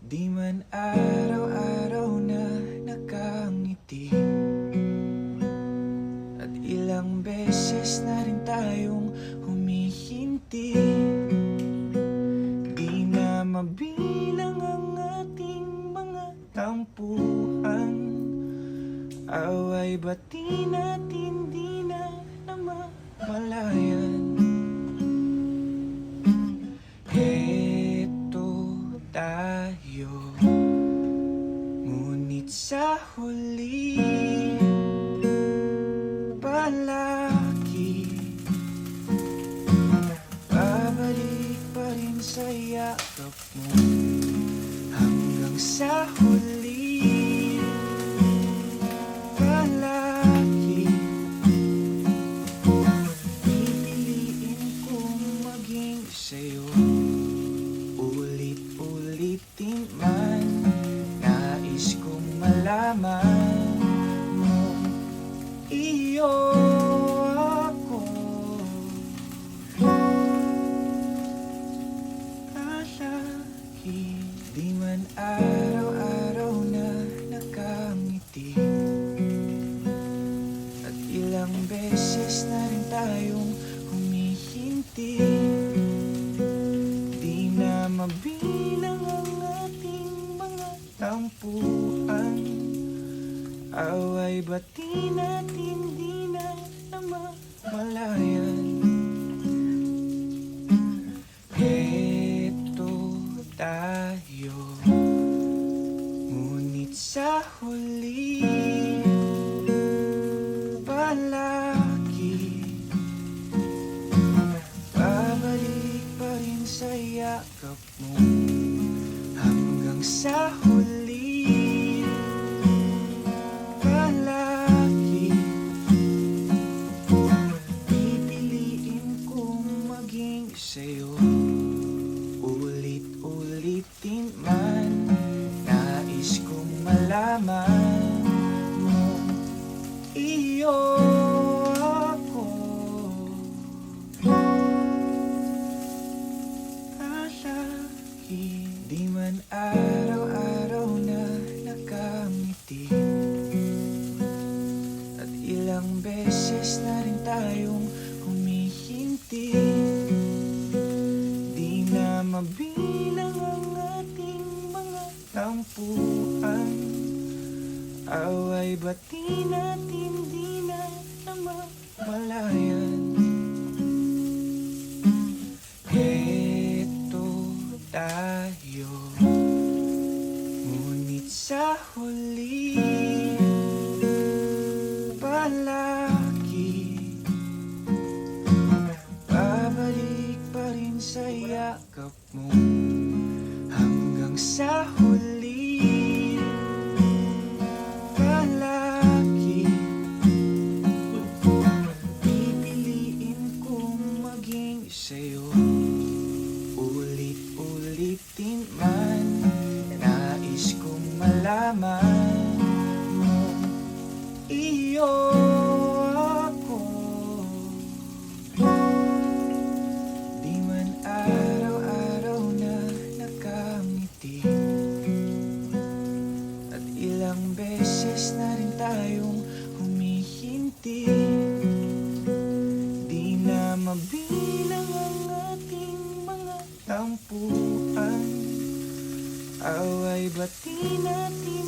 Di man araw-araw na nakangiti, at ilang beses na rin tayong humihinti. Di na mabilang ang ating mga tampuhan. Away bati natin di na namamalayan. Heto tayo, ngunit sa huli palagi babalik pa rin sa yakap mo. Hanggang sa huli palagi pipiliin kong maging sa'yo. Ulit-ulitin man, nais kong malaman mo, iyo ako. Palagi, di man araw-araw na nakangiti, at ilang beses na rin tayong humihinti. Di na mabilang ang ating mga tampuhan. Away bati natin di na namamalayan. Heto tayo, ngunit sa huli palagi babalik pa rin sa yakap mo. Hanggang sa huli palagi pipiliin kong maging sa'yo. Ulit-ulitin man, nais kong malaman mo, iyo ako. Palagi, di man araw-araw na nakangiti, at ilang beses na rin tayong humihinti. Di na mabilang ang ating mga tampuhan. Away bati natin di na namamalayan. Heto tayo, ngunit sa huli palagi babalik pa rin sa yakap mo. Hanggang sa huli palagi pipiliin kong maging sa'yo. Ulit-ulitin man, nais kong malaman mo, iyo ako. Di man araw-araw na nakangiti, at ilang beses na rin tayong humihinti. Di na mabilang ang ating mga tampuhan. Away bati natin